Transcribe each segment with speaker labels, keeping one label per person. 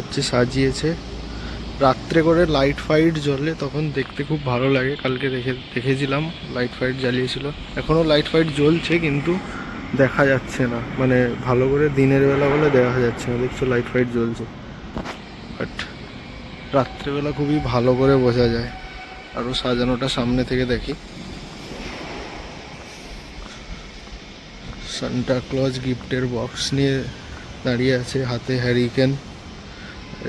Speaker 1: হচ্ছে সাজিয়েছে, রাত্রে করে লাইট ফাইট জ্বলে, তখন দেখতে খুব ভালো লাগে। কালকে দেখেছিলাম লাইট ফাইট জ্বালিয়েছিল, এখনও লাইট ফাইট জ্বলছে কিন্তু দেখা যাচ্ছে না, মানে ভালো করে দিনের বেলা বলে দেখা যাচ্ছে না। দেখছো লাইট ফাইট জ্বলছে, বাট রাত্রেবেলা খুবই ভালো করে বোঝা যায়। আরও সাজানোটা সামনে থেকে দেখি। সান্টা ক্লজ গিফটের বক্স নিয়ে দাঁড়িয়ে আছে, হাতে হ্যারিকেন।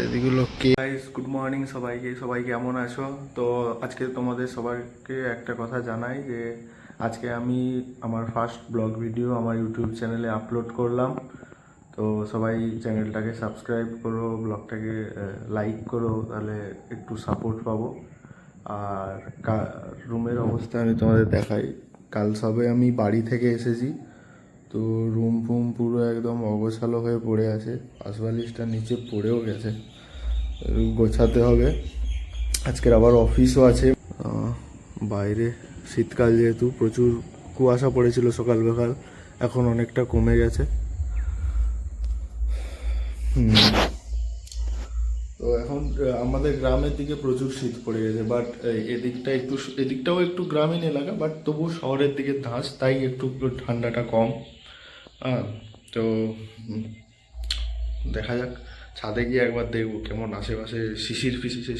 Speaker 1: এদিগুলো কে। গাইস, গুড মর্নিং সবাইকে। সবাই কেমন আছো? তো আজকে তোমাদের সবাইকে একটা কথা জানাই যে আজকে আমি আমার ফার্স্ট ব্লগ ভিডিও আমার ইউটিউব চ্যানেলে আপলোড করলাম। তো সবাই চ্যানেলটাকে সাবস্ক্রাইব করো, ব্লগটাকে লাইক করো, তাহলে একটু সাপোর্ট পাবো। আর রুমের অবস্থা আমি তোমাদের দেখাই। কাল সবে আমি বাড়ি থেকে এসেছি, তো রুম ফুম পুরো একদম অগোছালো হয়ে পড়ে আছে, পাশবালিশটা নিচে পড়েও গেছে, গোছাতে হবে। আজকের আবার অফিসও আছে। বাইরে শীতকাল যেহেতু প্রচুর কুয়াশা পড়েছিল সকাল বিকাল, এখন অনেকটা কমে গেছে। তো এখন আমাদের গ্রামের দিকে প্রচুর শীত পড়ে গেছে, বাট এদিকটাও একটু গ্রামীণ এলাকা, বাট তবু শহরের দিকে ধাঁচ, তাই একটু ঠান্ডাটা কম। তো দেখা যাক, ছাদে গিয়ে একবার দেখবো কেমন আশেপাশে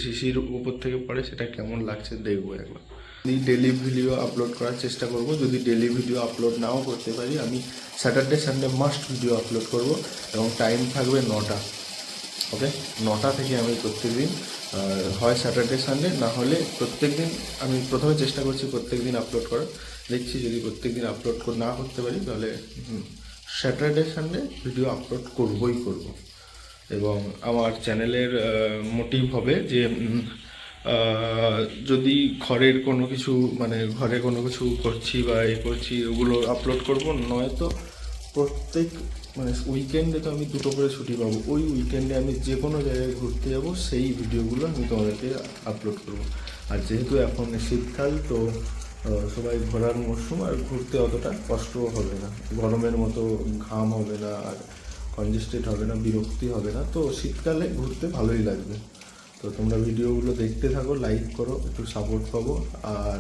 Speaker 1: শিশির উপর থেকে পড়ে, সেটা কেমন লাগছে দেখবো একবার। ডেলি ভিডিও আপলোড করার চেষ্টা করব। যদি ডেলি ভিডিও আপলোড নাও করতে পারি, আমি Saturday Sunday must video upload করব, এবং টাইম থাকবে 9টা। ওকে, 9টা থেকে আমি প্রত্যেক দিন, হয় স্যাটারডে সানডে, না হলে প্রত্যেক দিন। আমি প্রথমে চেষ্টা করছি প্রত্যেক দিন আপলোড করার, দেখছি যদি প্রত্যেক দিন আপলোড না করতে পারি তাহলে স্যাটারডে সানডে ভিডিও আপলোড করবই করব। এবং আমার চ্যানেলের মোটিভ হবে যে যদি ঘরের কোনো কিছু, মানে ঘরে কোনো কিছু করছি বা করছি, ওগুলো আপলোড করব। নয়তো প্রত্যেক উইকেন্ডে তো আমি 2টো করে ছুটি পাবো, ওই উইকেন্ডে আমি যে কোনো জায়গায় ঘুরতে যাবো, সেই ভিডিওগুলো আমি তোমাদেরকে আপলোড করব। আর যেহেতু এখন শীতকাল, তো সবাই ঘোরার মরশুম, আর ঘুরতে অতটা কষ্টও হবে না, গরমের মতো ঘাম হবে না, আর কনজেস্টেড হবে না, বিরক্তি হবে না। তো শীতকালে ঘুরতে ভালোই লাগবে। তো তোমরা ভিডিওগুলো দেখতে থাকো, লাইক করো, একটু সাপোর্ট পাবো। আর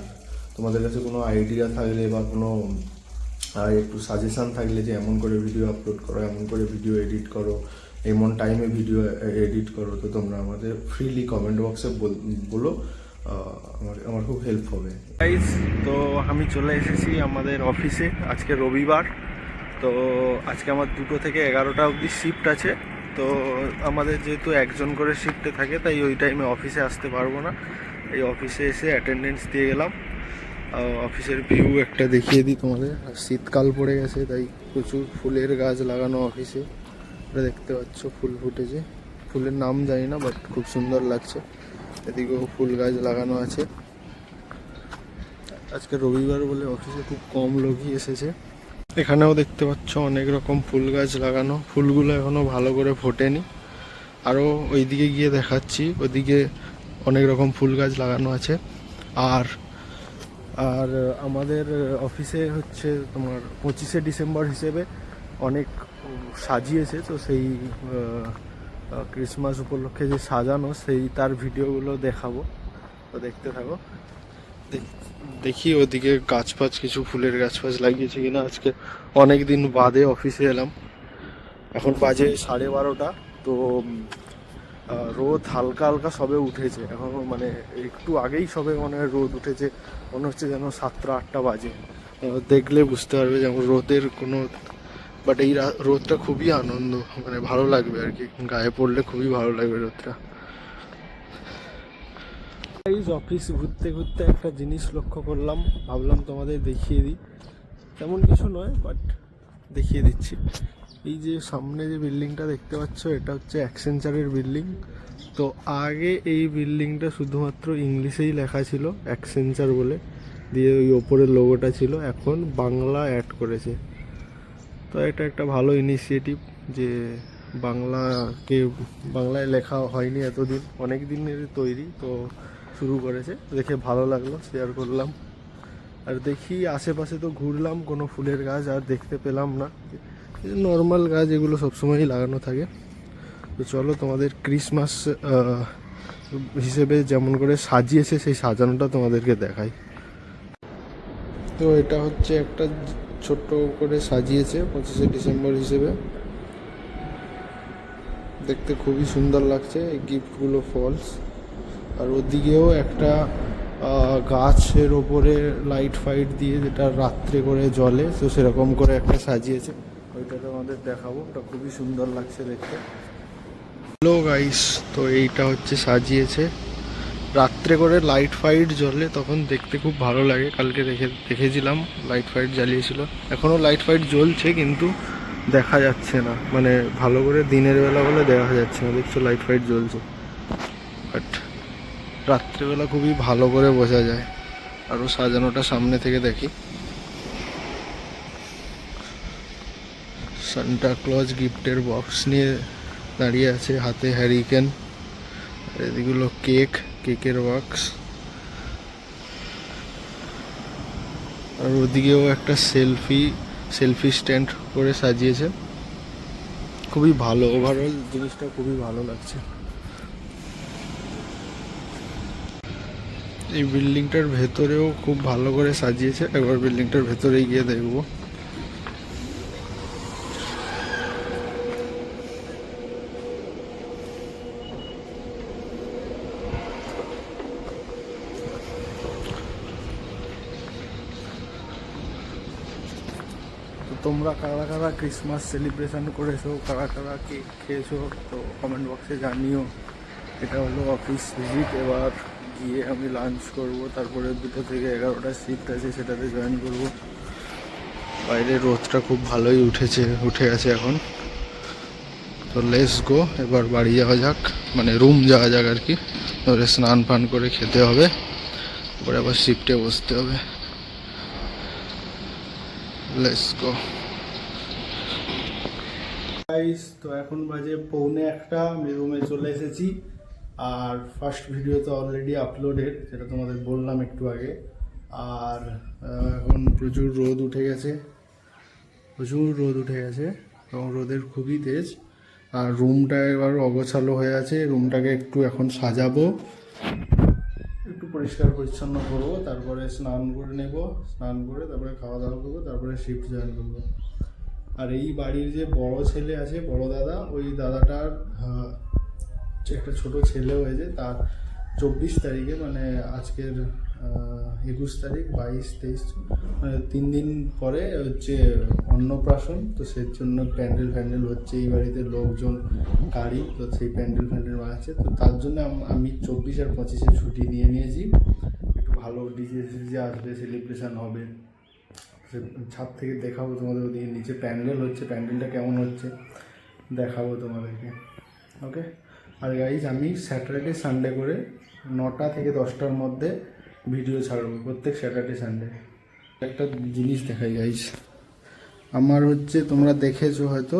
Speaker 1: তোমাদের কাছে কোনো আইডিয়া থাকলে বা কোনো একটু সাজেশান থাকলে যে এমন করে ভিডিও আপলোড করো, এমন করে ভিডিও এডিট করো, এমন টাইমে ভিডিও এডিট করো, তো তোমরা আমাদের ফ্রিলি কমেন্ট বক্সে বলো, আমার খুব হেল্প হবে। গাইস, তো আমি চলে এসেছি আমাদের অফিসে। আজকে রবিবার, তো আজকে আমার 2টো থেকে 11টা অবধি শিফট আছে। তো আমাদের যেহেতু একজন করে শিফটে থাকে, তাই ওই টাইমে অফিসে আসতে পারবো না। এই অফিসে এসে অ্যাটেন্ডেন্স দিয়ে গেলাম। অফিসের ভিউ একটা দেখিয়ে দিই তোমাদের। আর শীতকাল পড়ে গেছে, তাই প্রচুর ফুলের গাছ লাগানো অফিসে। এটা দেখতে পাচ্ছ, ফুল ফুটেছে। ফুলের নাম জানি না, বাট খুব সুন্দর লাগছে। এদিকেও ফুল গাছ লাগানো আছে। আজকে রবিবার বলে অফিসে খুব কম লোকই এসেছে। এখানেও দেখতে পাচ্ছ অনেক রকম ফুল গাছ লাগানো, ফুলগুলো এখনও ভালো করে ফোটেনি। আরও ওইদিকে গিয়ে দেখাচ্ছি, ওইদিকে অনেক রকম ফুল গাছ লাগানো আছে। আর আর আমাদের অফিসে হচ্ছে তোমার 25শে ডিসেম্বর হিসেবে অনেক সাজিয়েছে, তো সেই ক্রিসমাস উপলক্ষে যে সাজানো, সেই তার ভিডিওগুলো দেখাবো। তো দেখতে থাকো। দেখি ওদিকে গাছ ফাছ, কিছু ফুলের গাছ ফাছ লাগিয়েছে কিনা। আজকে অনেক দিন বাদে অফিসে এলাম। এখন বাজে 12:30। তো রোদ হালকা হালকা সবে উঠেছে, এখনও মানে একটু আগেই সবে মনে হয় রোদ উঠেছে। মনে হচ্ছে যেন 7টা-8টা বাজে। দেখলে বুঝতে পারবে যেমন রোদের কোনো, বাট এই রোদটা খুবই আনন্দ, মানে ভালো লাগবে আর কি, গায়ে পড়লে খুবই ভালো লাগবে রোদটা। অফিস ঘুরতে ঘুরতে একটা জিনিস লক্ষ্য করলাম, ভাবলাম তোমাদের দেখিয়ে দিই। তেমন কিছু নয়, বাট দেখিয়ে দিচ্ছি। এই যে সামনে যে বিল্ডিংটা দেখতে পাচ্ছ, এটা হচ্ছে অ্যাকসেঞ্চারের বিল্ডিং। তো আগে এই বিল্ডিংটা শুধুমাত্র ইংলিশেই লেখা ছিল অ্যাকসেঞ্চার বলে, দিয়ে ওই ওপরের লোগোটা ছিল। এখন বাংলা অ্যাড করেছে। তো এটা একটা ভালো ইনিশিয়েটিভ যে বাংলায় লেখা হয়নি এতদিন, অনেক দিনের তৈরি, তো শুরু করেছে। দেখে ভালো লাগলো, শেয়ার করলাম। আর দেখি আশেপাশে তো ঘুরলাম, কোনো ফুলের গাছ আর দেখতে পেলাম না। নর্মাল গাছ, এগুলো সবসময়ই লাগানো থাকে। তো চলো তোমাদের ক্রিসমাস হিসেবে যেমন করে সাজিয়েছে সেই সাজানোটা তোমাদেরকে দেখাই। তো এটা হচ্ছে একটা ছোট্ট করে সাজিয়েছে 25শে ডিসেম্বর হিসেবে, দেখতে খুবই সুন্দর লাগছে। এই গিফটগুলো ফলস, আর ওদিকেও একটা গাছের ওপরে লাইট ফাইট দিয়ে যেটা রাত্রে করে জ্বলে, তো সেরকম করে একটা সাজিয়েছে, ওইটা তোমাদের দেখাবো। ওটা খুবই সুন্দর লাগছে দেখতে। হ্যালো গাইস, তো এইটা হচ্ছে সাজিয়েছে, রাত্রে করে লাইট ফাইট জ্বলে, তখন দেখতে খুব ভালো লাগে। কালকে দেখেছিলাম লাইট ফাইট জ্বালিয়েছিল, এখনও লাইট ফাইট জ্বলছে কিন্তু দেখা যাচ্ছে না, মানে ভালো করে দিনের বেলা বলে দেখা যাচ্ছে না। দেখছো লাইট ফাইট জ্বলছে, বাট রাত্রেবেলা খুবই ভালো করে বোঝা যায়। আরও সাজানোটা সামনে থেকে দেখি। সান্টা ক্লজ গিফটের বক্স নিয়ে দাঁড়িয়ে আছে, হাতে হ্যারিকেন, এদিকগুলো কেকের বক্স, আর ওদিকেও একটা সেলফি স্ট্যান্ড করে সাজিয়েছে। খুবই ভালো, ওভারঅল জিনিসটা খুবই ভালো লাগছে। এই বিল্ডিংটার ভেতরেও খুব ভালো করে সাজিয়েছে, একবার বিল্ডিংটার ভেতরে গিয়ে দেখবো। তো তোমরা কারা কারা ক্রিসমাস সেলিব্রেশন করেছো, কারা কারা কেক খেয়েছো, তো কমেন্ট বক্সে জানিও। এটা হলো অফিস ভিজিট, এবার গিয়ে আমি লাঞ্চ করব, তারপরে 2টো থেকে 11টা শিফট আছে, সেটাতে জয়েন করব। বাইরে রোদটা খুব ভালোই উঠে গেছে এখন। তো লেটস গো, এবার বাড়ি যাওয়া যাক, মানে রুম যাওয়া যাক আর কি। তারপরে স্নান ফান করে খেতে হবে, তারপরে আবার শিফটে বসতে হবে। লেটস গো গাইস, তো এখন বাজে 1:45, আমি রুমে চলে এসেছি। আর ফার্স্ট ভিডিও তো অলরেডি আপলোডেড, যেটা তোমাদের বললাম একটু আগে। আর এখন প্রচুর রোদ উঠে গেছে এবং রোদের খুবই তেজ। আর রুমটা এবার অগোছালো হয়ে আছে, রুমটাকে একটু এখন সাজাবো, একটু পরিষ্কার পরিচ্ছন্ন করবো, তারপরে স্নান করে তারপরে খাওয়া দাওয়া করবো, তারপরে শিফট জয়েন করবো। আর এই বাড়ির যে বড় ছেলে আছে, বড় দাদা, ওই দাদাটার একটা ছোট ছেলে হয়েছে, তার 24 তারিখে, মানে আজকের 21 তারিখ, 22, 23, মানে 3 দিন পরে হচ্ছে অন্নপ্রাশন। তো সেই জন্য প্যান্ডেল হচ্ছে এই বাড়িতে, লোকজন গাড়ি, তো সেই প্যান্ডেল বানাচ্ছে। তো তার জন্য আমি 24 আর 25-এ ছুটি নিয়েছি। একটু ভালো ডিজে আসবে, সেলিব্রেশন হবে, ছাদ থেকে দেখাবো তোমাদের। ওদিকে নিচে প্যান্ডেল হচ্ছে, প্যান্ডেলটা কেমন হচ্ছে দেখাবো তোমাদেরকে। ওকে। আর গাইজ, আমি স্যাটারডে সানডে করে 9টা থেকে 10টার মধ্যে ভিডিও ছাড়বো, প্রত্যেক স্যাটারডে সানডে। একটা জিনিস দেখাই গাইজ, আমার হচ্ছে, তোমরা দেখেছো হয়তো,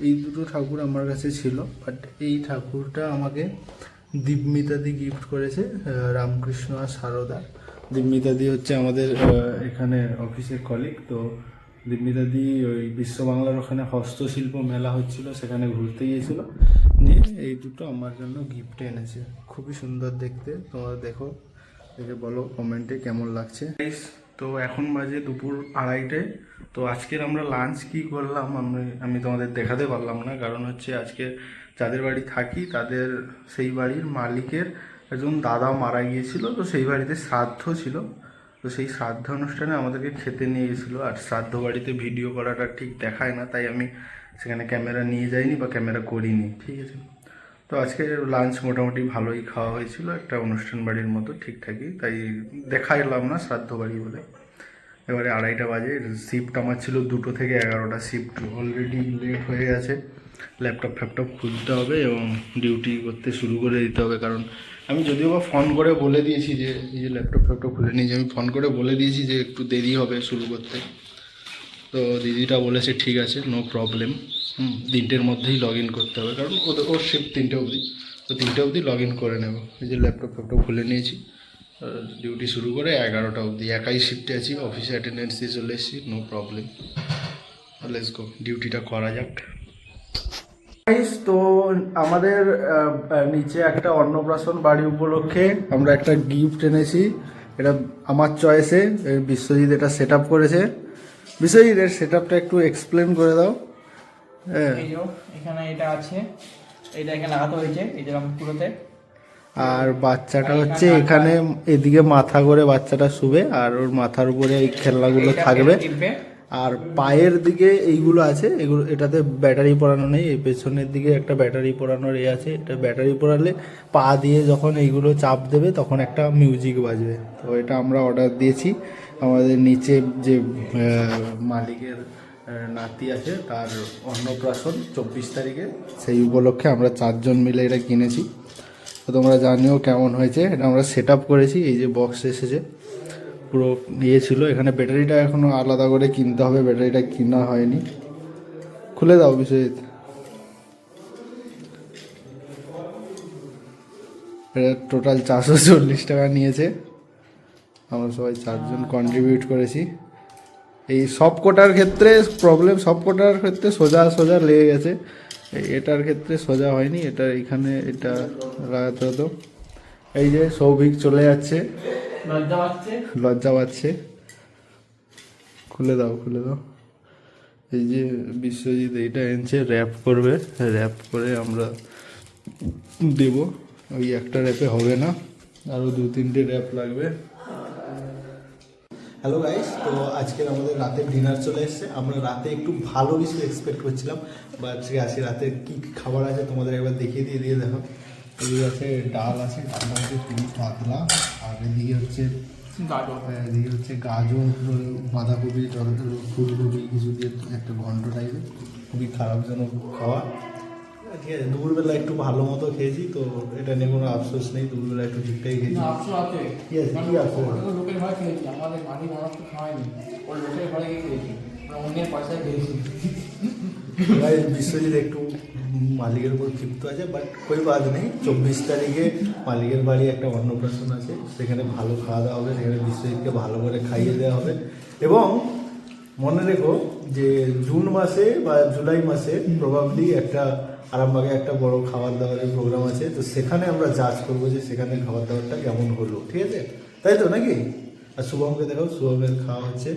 Speaker 1: এই দুটো ঠাকুর আমার কাছে ছিল, বাট এই ঠাকুরটা আমাকে দীপমিতাদি গিফট করেছে, রামকৃষ্ণ আর সারদা। দীপমিতাদি হচ্ছে আমাদের এখানে অফিসের কলিগ। তো দীপমিতাদি ওই বিশ্ব বাংলার ওখানে হস্তশিল্প মেলা হচ্ছিল, সেখানে ঘুরতে গিয়েছিল, নিয়ে এই দুটো আমার জন্য গিফট এনেছে। খুবই সুন্দর দেখতে, তোমরা দেখে বলো কমেন্টে কেমন লাগছে। তো এখন বাজে দুপুর 2:30। তো আজকের আমরা লাঞ্চ কি করলাম আমি তোমাদের দেখাতে পারলাম না, কারণ হচ্ছে আজকে যাদের বাড়ি থাকি তাদের সেই বাড়ির মালিকের একজন দাদা মারা গিয়েছিল, তো সেই বাড়িতে শ্রাদ্ধ ছিল। তো সেই শ্রাদ্ধ অনুষ্ঠানে আমাদেরকে খেতে নিয়ে গেছিলো। আর শ্রাদ্ধ বাড়িতে ভিডিও করাটা ঠিক দেখায় না, তাই আমি সেখানে ক্যামেরা নিয়ে যাইনি বা ক্যামেরা করিনি, ঠিক আছে। তো আজকে লাঞ্চ মোটামুটি ভালোই খাওয়া হয়েছিল, একটা অনুষ্ঠান বাড়ির মতো ঠিকঠাকই, তাই দেখাইলাম না শ্রাদ্ধ বাড়ি বলে। এবারে 2:30 বাজে, শিফট আমার ছিল 2টো থেকে 11টা, শিফট অলরেডি লেট হয়ে গেছে। ল্যাপটপ খুলতে হবে এবং ডিউটি করতে শুরু করে দিতে হবে, কারণ আমি যদিও বা ফোন করে বলে দিয়েছি যে এই যে ল্যাপটপ খুলে নিয়েছি, আমি ফোন করে বলে দিয়েছি যে একটু দেরি হবে শুরু করতে। তো দিদিটা বলেছে ঠিক আছে, নো প্রবলেম, 3টের মধ্যেই লগ ইন করতে হবে, কারণ ওর শিফট 3টে অবধি, তো 3টে অবধি লগ ইন করে নেব। এই যে ল্যাপটপ খুলে নিয়েছি, ডিউটি শুরু করে 11টা অবধি, একাই শিফটে আছি, অফিসে অ্যাটেন্ডেন্স দিয়ে চলে এসেছি, নো প্রবলেম। লেটস গো, ডিউটিটা করা যাক। Guys, তো আমাদের নিচে একটা অন্নপ্রাশন বাড়ি উপলক্ষে আমরা একটা গিফট এনেছি। এটা আমার চয়েসে, বিশ্বজিৎ এটা সেট আপ করেছে। বিশ্বজিৎ এর সেট আপটা একটু এক্সপ্লেন করে দাও। হ্যাঁ,
Speaker 2: এই যে এখানে এটা আছে, এটা এখানে লাগাতে হয়েছে এই যে পুরোতে।
Speaker 1: আর বাচ্চাটা হচ্ছে এখানে এদিকে মাথা করে বাচ্চাটা শুবে, আর ওর মাথার উপরে এই খেলনাগুলো থাকবে। আর পায়ের দিকে এইগুলো আছে, এগুলো এটাতে ব্যাটারি পোড়ানো নেই। এই পেছনের দিকে একটা ব্যাটারি পোড়ানোর আছে, এটা ব্যাটারি পোড়ালে পা দিয়ে যখন এইগুলো চাপ দেবে তখন একটা মিউজিক বাজবে। তো এটা আমরা অর্ডার দিয়েছি আমাদের নিচে যে মালিকের নাতি আছে তার অন্নপ্রাশন 24 তারিখে, সেই উপলক্ষে আমরা 4 জন মিলে এটা কিনেছি। তো তোমরা জানিও কেমন হয়েছে। এটা আমরা সেট আপ করেছি, এই যে বক্স এসেছে পুরো ইয়ে ছিল। এখানে ব্যাটারিটা এখনো আলাদা করে কিনতে হবে, ব্যাটারিটা কিনা হয়নি। খুলে দাও বিশ্বজিৎ। এটা টোটাল 440 টাকা নিয়েছে, আমরা সবাই 4 জন কন্ট্রিবিউট করেছি। এই সব কোটার ক্ষেত্রে প্রবলেম, সব কোটার ক্ষেত্রে সোজা সোজা লেগে গেছে, এটার ক্ষেত্রে সোজা হয়নি। এটা এখানে এটা লাগাতে হতো। এই যে সৌভিক চলে যাচ্ছে, লজ্জা পাচ্ছে। খুলে দাও, খুলে দাও। এই যে বিশ্বজিৎ এইটা এনেছে, র্যাপ করবে, র্যাপ করে আমরা দেব। ওই একটা র্যাপে হবে না, আরও 2-3টে র্যাপ লাগবে। হ্যালো গাইস, তো আজকের আমাদের রাতের ডিনার চলে এসেছে। আমরা রাতে একটু ভালো কিছু এক্সপেক্ট করছিলাম, বা আজকে আসি রাতে কী খাবার আছে তোমাদের একবার দেখিয়ে দিয়ে দেখো। এই আছে ডাল আছে, ডালটা হচ্ছে খুবই পাতলা। আর এদিকে হচ্ছে গাজর, এদিকে হচ্ছে গাজর, বাঁধাকপি, ফুলকপি কিছু দিয়ে একটা ঘন্ট টাইপের, খুবই খারাপজনক খাওয়া। ঠিক আছে, দুপুরবেলা একটু ভালো মতো খেয়েছি, তো এটা নিয়ে কোনো আফসোস নেই। দুপুরবেলা একটু ঠিকঠাকই খেয়েছি। ঠিক আছে, কি আফসোস?
Speaker 2: লোকের ঘরে খেয়েছি, আমাদের মাটি মানুষ তো খাওয়াইনি, ওর লোকের ঘরে গিয়ে খেয়েছি, অন্যের পয়সায় খেয়েছি।
Speaker 1: বিশ্বজিৎ একটু মালিকের উপর ক্ষিপ্ত আছে, বাট কই বাদ নেই। 24 তারিখে মালিকের বাড়ি একটা অন্নপ্রাশন আছে, সেখানে ভালো খাওয়া দাওয়া হবে, সেখানে বিশ্বজিৎকে ভালো করে খাইয়ে দেওয়া হবে। এবং মনে রেখো যে জুন মাসে বা জুলাই মাসে প্রবাবলি একটা আরামবাগে একটা বড় খাবার দাবারের প্রোগ্রাম আছে, তো সেখানে আমরা জাজ করবো যে সেখানে খাবার দাবারটা কেমন হলো। ঠিক আছে, তাই তো নাকি? আর শুভমকে দেখো, শুভমের খাওয়া হচ্ছে।